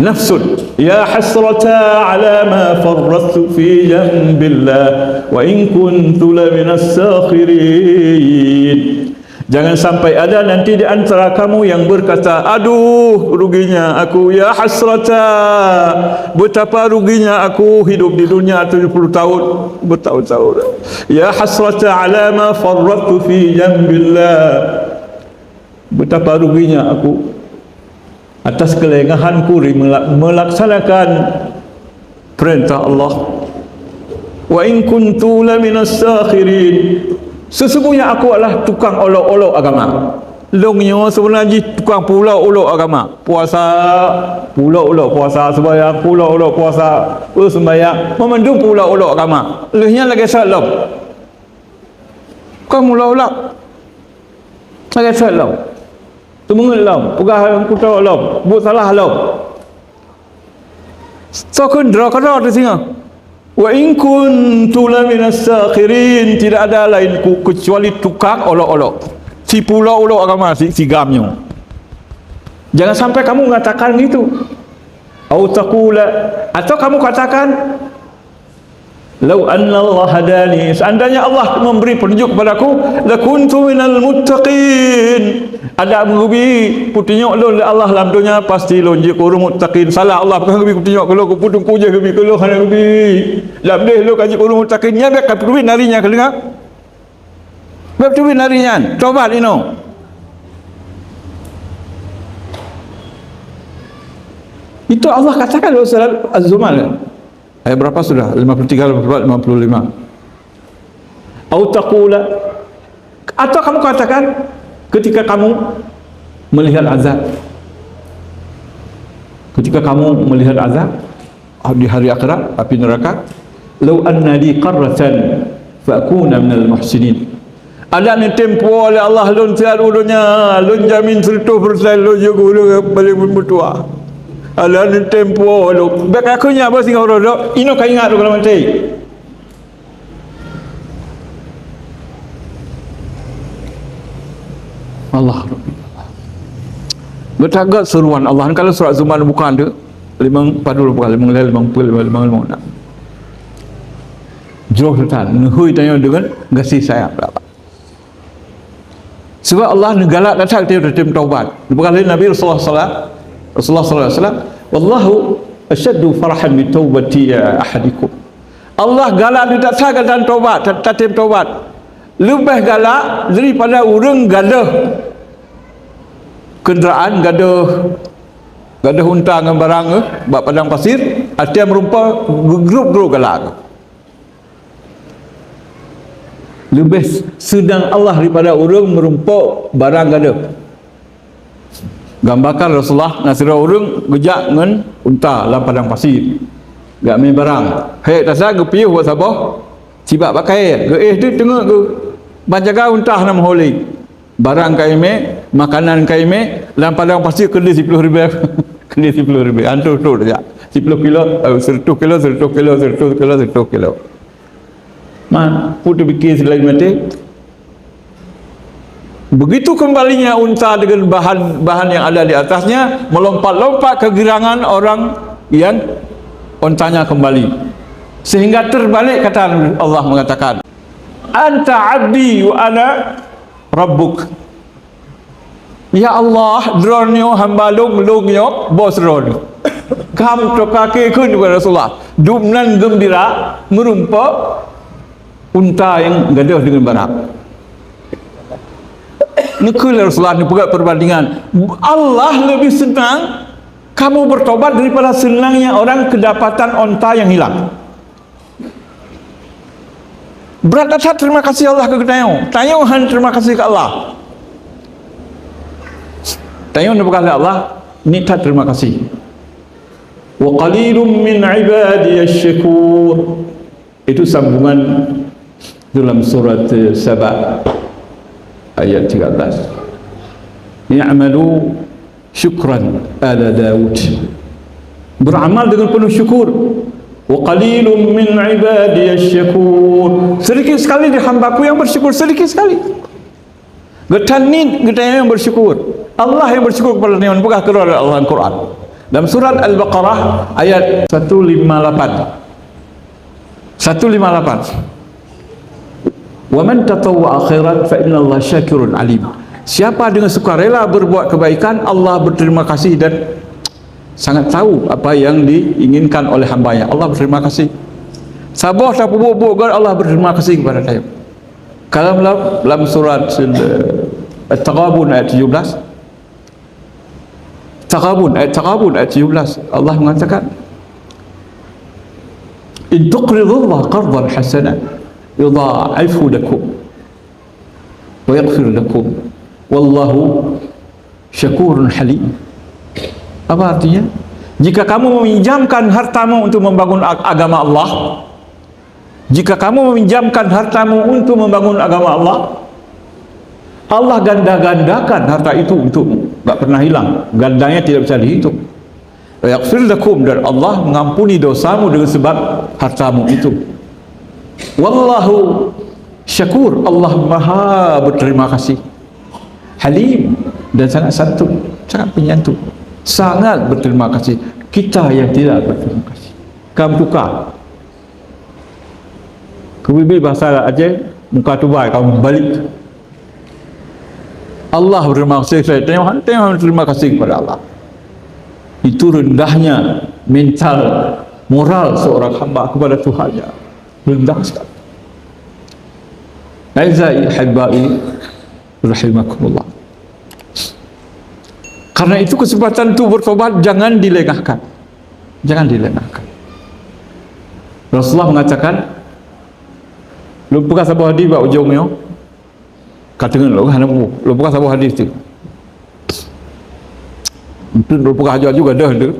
A: nafsun ya hasrata ala ma farrattu fi jambillah wa in kuntu laminas sakhirin. Jangan sampai ada nanti di antara kamu yang berkata, aduh ruginya aku, ya hasrata, betapa ruginya aku hidup di dunia 70 tahun, bertahun-tahun. Ya hasrata ala ma farrattu fi jambillah, betapa ruginya aku atas kelengahanku melaksanakan perintah Allah. Wa in kuntu laminas sakhirin, sesungguhnya aku adalah tukang olok-olok agama. Longnya sebenarnya tukang pulau-olok agama. Puasa, pulau-olok puasa, sembahyang, pulau-olok puasa, sembahyang, memandung pulau-olok agama. Lehnya lagi salam. Kamu olok-olok. Lagi salam. Temengan lam, pegah yang kuta lam, buat salah lam. So kendra-kendra di sini. Wa in kuntu laminas sakhirin, tidak ada lain kecuali tukang olok-olok.
B: si pulau agama si gamnya. Jangan sampai kamu mengatakan gitu. Atau kamu katakan, lau anna Allah hadani, seandainya Allah memberi petunjuk kepadaku, lakuntu minal muttaqin. Ada mengubi petunjuk lo Allah dalam dunia, pasti lo je kurung muttaqin. Salah Allah bukan ngubi petunjuk kalau ku putung ku je ngubi kalau hana ngubi. Lam deh lo kaji kurung muttaqin nya bek kapruwi narinya kelinga. Bek tu narinya. Coba ino. Itu Allah katakan dalam surat Az-Zumar. Ayat berapa sudah? 53, 54, 55. Atau kamu katakan ketika kamu melihat azab. Ketika kamu melihat azab di hari akhirat, api neraka, law anna li qarratan fa akuna minal muhsinin. Ada ni tempo oleh Allah lon tiar ulunya, lon jamin 100% lon jago ulun paling bertua. Ada ni tempo lo. Bek aku nya apa singau rodo, ino ka ingat kalau mati. Allah bertagat seruan Allah. Kalau surat Zumar bukan ada 5 padul bukan 5 jauh tetan ngehui tanya dengan kasih sayang sebab Allah negalak datang dia tim taubat. Berkali Nabi Rasulullah sallallahu alaihi wasallam, wallahu asyaddu farahan bi taubati ahadikum. Allah galak dia tak dan taubat, tak tim taubat. Lebih galak daripada orang gadah kenderaan, gadah unta dengan barang bak padang pasir, artinya merupa grup-grup galak. Lebih sedang Allah daripada orang merupa barang gadah. Gambarkan Rasulullah nasira orang gejak dengan unta dalam padang pasir. Gak main barang. Hei tasa ge piuh buat sabah. Cibak pakai ge tu tengok ge banjaga unta nama holi. Barang kaime, makanan kaime dalam padang pasir kena 10,000. Kena 10,000. Antu tu saja. 10 kilo, 100 kilo, 100 kilo, 100 kilo, 100 kilo. Man, putu bikin selain mati. Begitu kembalinya unta dengan bahan yang ada di atasnya, melompat-lompat ke gerangan orang yang untanya kembali. Sehingga terbalik kata Allah mengatakan, Anta abdi wa ana rabbuk. Ya Allah, dronyo hamba lung-lungyo bos dron. Kamu tokake kun kepada Rasulullah. Dumnan gembira merumpa unta yang gadah dengan barang. Nekul Rasulullah ni buat perbandingan. Allah lebih senang kamu bertobat daripada senangnya orang kedapatan unta yang hilang. Berat atas terima kasih Allah ke Tayong. Tayong han terima kasih ke Allah. Tayong ni bukan Allah, ni tak terima kasih. Wa qalilum min ibadiyasy syakur. Itu sambungan dalam surat Saba ayat 13. Ya'malu syukran ala Daud. Beramal dengan penuh syukur. Wa qalilum min ibadiyasy syakur. Sedikit sekali di hambaku yang bersyukur, sedikit sekali. Getanit getanya yang bersyukur. Allah yang bersyukur kepada nikmat bukan keluar dari Allah Al-Quran. Dalam surat Al-Baqarah ayat 158. 158. Wa man tatawwa'a khairan fa inna Allah syakirun alim. Siapa dengan sukarela berbuat kebaikan, Allah berterima kasih dan sangat tahu apa yang diinginkan oleh hambanya. Allah berterima kasih. Sabah tak bubuk-bubuk, Allah berterima kasih kepada saya. Kalau dalam surat At-Taghabun ayat 17, Taghabun ayat 17, Allah mengatakan, in tuqridullaha qardan hasanan yudha'afu lakum wa yaghfir lakum wallahu syakurun halim. Apa artinya? Jika kamu meminjamkan hartamu untuk membangun agama Allah, jika kamu meminjamkan hartamu untuk membangun agama Allah, Allah ganda-gandakan harta itu untukmu, tak pernah hilang, gandanya tidak bisa dihitung. Wa yaghfir lakum, dan Allah mengampuni dosamu dengan sebab hartamu itu. Wallahu syakur, Allah maha berterima kasih. halim dan sangat santun, sangat penyantun, sangat berterima kasih. Kita yang tidak berterima kasih, kamu tukar kebibil bahasa Aceh, muka tu baik, kamu balik. Allah berterima kasih, saya tengok terima kasih kepada Allah. Itu rendahnya mental, moral seorang hamba kepada Tuhannya, rendah sekali. Aizai hibbai rahimakumullah. Karena itu kesempatan itu bertobat jangan dilengahkan, jangan dilengahkan. Rasulullah mengatakan, lu buka sebuah hadis bak ujungnya, katakan lu buka sebuah hadis tu, mungkin lu buka hajar juga dah tu,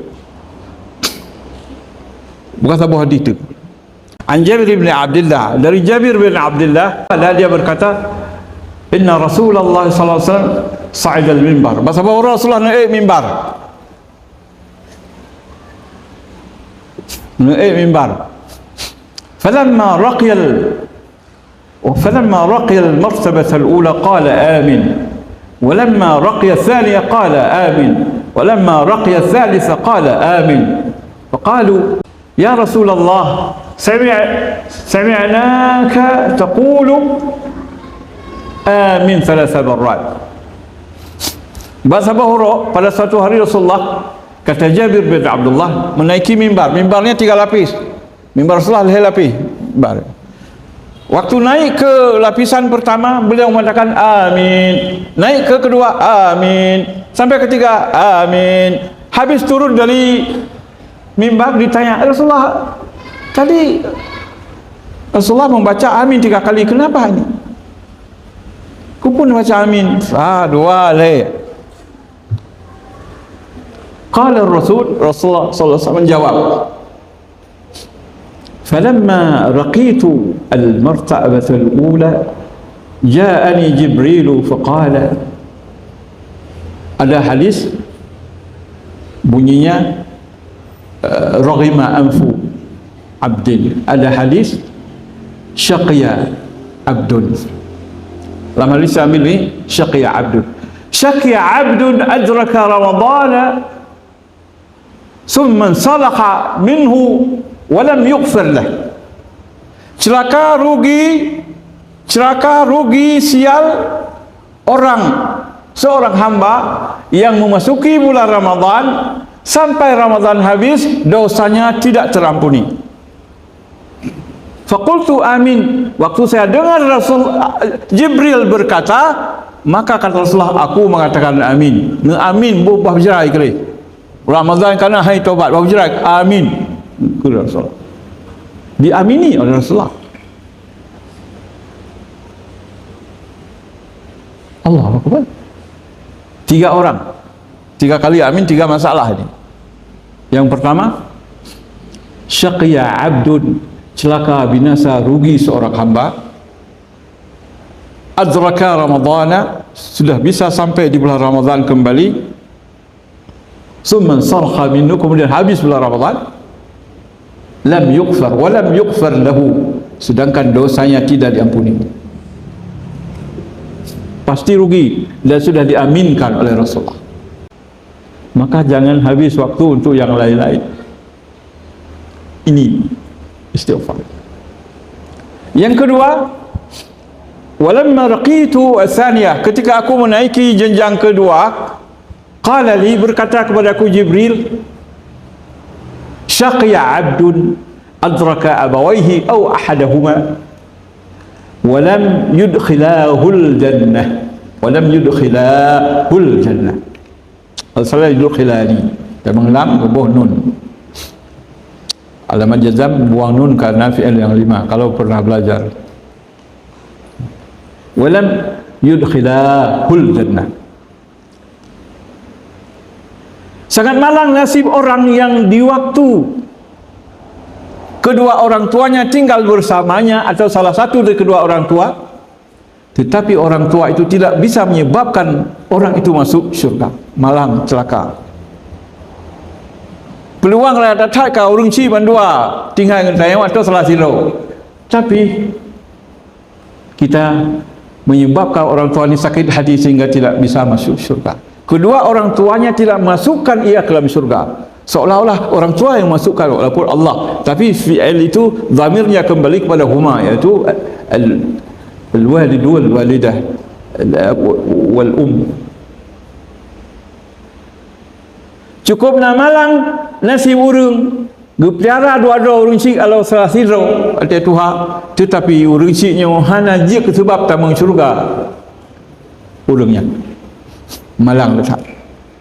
B: buka sebuah hadis tu. An Jabir bin Abdullah, dari Jabir bin Abdullah, dia berkata, Inna Rasulullah sallallahu alaihi wasallam sa'id al-mimbar. Bahasa bahawa Rasulullah naik mimbar. Naik mimbar. فلما رقي المرتبة الأولى قال آمين، ولما رقي الثانية قال آمين، ولما رقي الثالثة قال آمين. فقالوا يا رسول الله سمعناك تقول آمين 3 مرات. Bahasa bahawa pada suatu hari Rasulullah, kata Jabir bin Abdullah, menaiki mimbar. Mimbarnya 3 lapis. Mimbar Rasulullah 2 lapis. Mimbar. Waktu naik ke lapisan pertama, beliau mengatakan amin. Naik ke kedua, amin. Sampai ketiga, amin. Habis turun dari mimbar, ditanya, Rasulullah, tadi Rasulullah membaca amin 3 kali, kenapa ini? Ku pun baca amin 2 leh. Qala Rasulullah sallallahu alaihi wasallam menjawab, falamma raqitu al-martabah al-ula ja'ani Jibril faqala, ada hadis bunyinya raghima anfu abdin, ada hadis syaqiya abdun. Dalam hadis ambil ni syaqiya abdun. Syaqiya abdun adraka ramadana summa salaha minhu walam yughfir lah. Celaka rugi sial seorang hamba yang memasuki bulan Ramadan sampai Ramadan habis dosanya tidak terampuni. Faqultu amin. Waktu saya dengar Jibril berkata, maka kata Rasulullah, aku mengatakan amin. Amin buah jerai kali. Ramadan karena hari taubat, buah jerai amin. Kata Rasulullah. Diamini oleh Rasulullah. Allahu Akbar. 3 orang. 3 kali amin, 3 masalah ini. Yang pertama, syaqiya abdun, celaka binasa rugi seorang hamba. Adraka Ramadana, sudah bisa sampai di bulan Ramadan kembali. Summan sarha minhu, kemudian habis bulan Ramadan. Lam yughfar wa lam yughfar lahu, sedangkan dosanya tidak diampuni. Pasti rugi dan sudah diaminkan oleh Rasulullah. Maka jangan habis waktu untuk yang lain-lain. Ini istighfar. Yang kedua, walamma raqitu ats-tsaniyah, ketika aku menaiki jenjang kedua, qala li, berkata kepadaku Jibril, syaqiya abdun adraka abawaihi aw ahadahuma walam yudkhilahul jannah, walam yudkhilahul jannah. Al-salah yudkhilani, dan mengelam buah nun. Alamat jazam buang nun karena fi'il yang 5 kalau pernah belajar. Walam yudkhilahul jannah. Sangat malang nasib orang yang di waktu kedua orang tuanya tinggal bersamanya atau salah satu dari kedua orang tua, tetapi orang tua itu tidak bisa menyebabkan orang itu masuk syurga. Malang, celaka. Peluang rada tak kau orang ci bandua tinggal dengan tayang atau salah silo. Tapi kita menyebabkan orang tua ini sakit hati sehingga tidak bisa masuk syurga. Kedua, orang tuanya tidak masukkan ia ke dalam syurga, seolah-olah orang tua yang masukkan walaupun Allah, tapi fi'il itu zamirnya kembali kepada huma, iaitu al-walid wal walidah wal cukup namalang nasi urung gepelihara dua-dua urung cik kalau salah sirau ada Tuhan, tetapi urung ciknya hana je ke sebab tamang syurga urungnya malang letak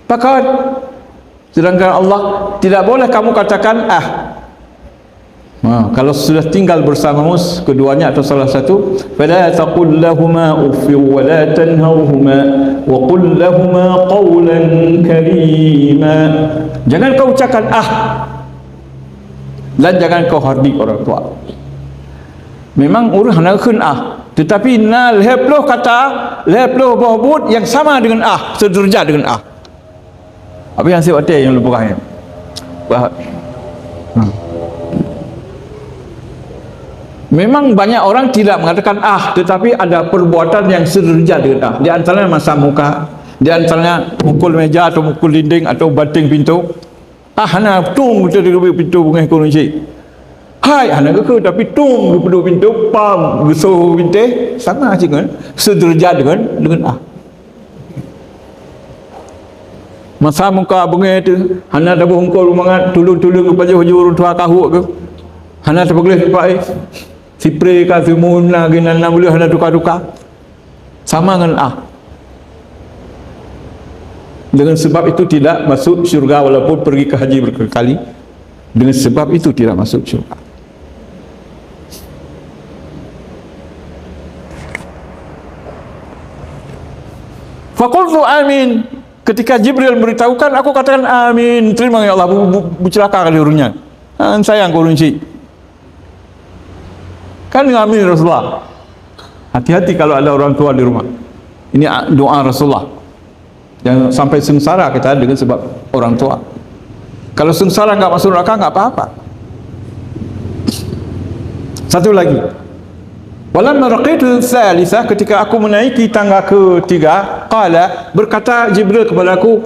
B: pakat. Sedangkan Allah tidak boleh kamu katakan kalau sudah tinggal bersamamu keduanya atau salah satu, fala taqul lahumā uff wa la tanharhumā wa qul lahumā qawlan karīmā. Jangan kau ucapkan dan jangan kau hardik orang tua. Memang urang hendak keun tetapi na leploh kata leploh bahbut yang sama dengan sederajat dengan apa yang saya kata yang lebih memang banyak orang tidak mengatakan tetapi ada perbuatan yang sederajat dengan di antaranya masa muka, di antaranya mukul meja atau mukul dinding atau banting pintu. Hana tung kita di pintu bunga kunci. Hai hana ke tapi tung di pintu pam gesuh pintu sama aja kan sederajat dengan masa muka bunga itu hana dah bungkul mangat tulung-tulung kepada hujur tua kahuk ke hana terpegel pakai sipre ka semun lagi nana boleh hana tukar-tukar sama dengan dengan sebab itu tidak masuk syurga walaupun pergi ke haji berkali-kali, dengan sebab itu tidak masuk syurga. Faqultu amin. Ketika Jibril memberitahukan, aku katakan amin, terima ya Allah, bercelaka kali urungnya. Sayang urung cik. Kan amin Rasulullah. Hati-hati kalau ada orang tua di rumah. Ini doa Rasulullah. Yang sampai sengsara kita dengan sebab orang tua. Kalau sengsara enggak masuk neraka enggak apa-apa. Satu lagi. Walamma raqitu tsalitsah, ketika aku menaiki tangga ketiga, qala, berkata Jibril kepada aku,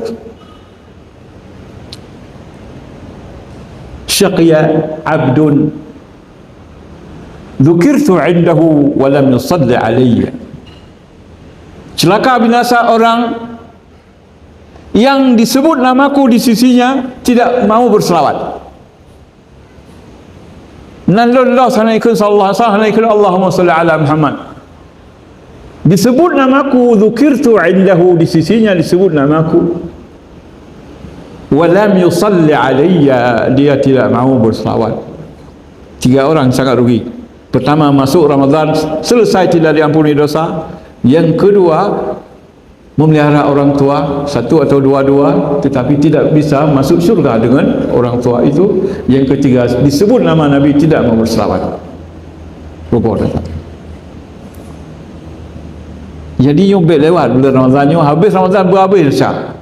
B: syaqiya abdun dzukirtu 'indahu wa lam yusalli alayya. Celaka binasa orang yang disebut namaku di sisinya tidak mau berselawat. Nallallah sanaikum sallallahu alaihi wasallam, Allahumma salli ala Muhammad. Disebut namaku, dzukirtu 'indahu, di sisinya disebut namaku. Wa lam yusalli alayya, dia tidak mau berselawat. Tiga orang sangat rugi. Pertama, masuk Ramadan selesai tidak diampuni dosa. Yang kedua, memelihara orang tua, satu atau dua-dua, tetapi tidak bisa masuk syurga dengan orang tua itu. Yang ketiga, disebut nama Nabi tidak mau berselawat. Jadi nyobek lewat bulan Ramadan, habis Ramadan berhabis syak.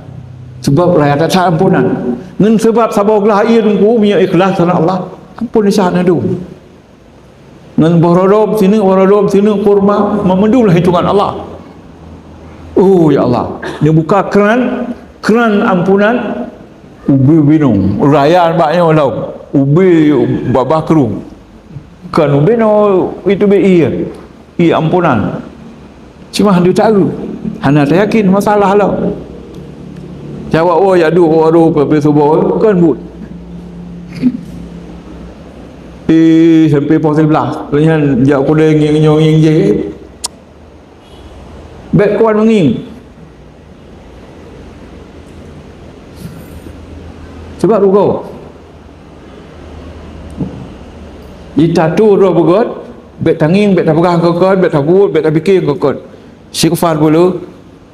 B: Sebab raya tak ampunan. Ngan sebab saboglah ia nunggu punya ikhlas kerana Allah. Ampun syak nadu. Ngan borodob sini kurma, memendulah hitungan Allah. Oh ya Allah, dia buka keran ampunan, ubi binung, raya banyak orang, ubi babah kerung, kan ubi no itu be iya ampunan, cuma hendak tahu, hana tak yakin masalah lo, jawab oh ya aduh subuh kan but, sampai pos 11, kemudian jawab kuda yang je. Baik kawan menging sebab rugo ditatu roh begot baik tanging baik tak pegang kokot baik tak buat baik tak fikir kokot istighfar dulu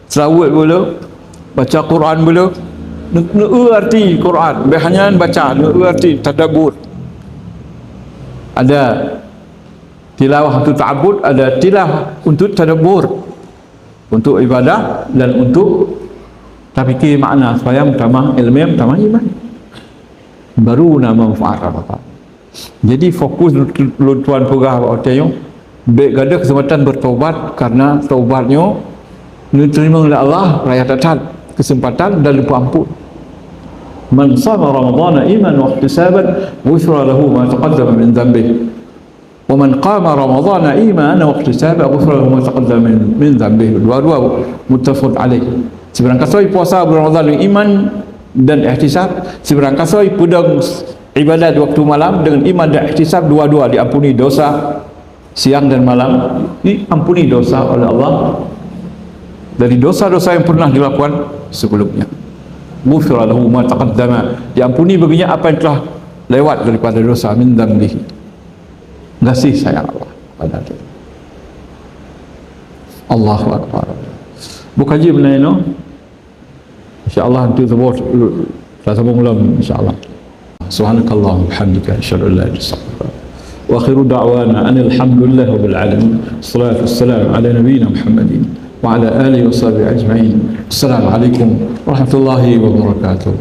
B: selawat dulu baca Quran dulu arti Quran baik hanya baca arti tadabbur. Ada tilawah untuk ta'abbud, ada tilawah untuk tadabbur, untuk ibadah dan untuk terfikir makna supaya pertama ilmu, pertama iman, baru nama manfaat apa. Jadi fokus lu tuan pegah hotel baik ada kesempatan bertaubat karena taubatnya diterima oleh Allah, raya datang kesempatan dan lupa ampun. Man sama Ramadhan iman wa ihtisaban ghufira lahu ma taqaddama min dhanbihi wa man qama Ramadhan iman wa ihtisaban ghufira lahu ma taqaddama min dhanbihi. Dua-dua muttafaq alaih. Seberang kasoi puasa bulan Ramadan dengan iman dan ihtisab, seberang kasoi pedang ibadat waktu malam dengan iman dan ihtisab, dua-dua diampuni dosa siang dan malam, diampuni dosa oleh Allah dari dosa-dosa yang pernah dilakukan sebelumnya. Ghufira lahu ma taqaddama, diampuni baginya apa yang telah lewat daripada dosa min dzambihi. Kasih sayang Allah pada dia. Allahu akbar. Bukaji benda ini, insyaallah nanti sebut kita sambung ulang insyaallah. Subhanakallahumma wa bihamdika asyhadu an la ilaha illa anta wa akhiru da'wana anil hamdulillahi rabbil alamin. Wassalatu wassalamu ala nabiyyina Muhammadin wa ala alihi wa sahbihi ajma'in. Assalamu alaikum warahmatullahi wabarakatuh.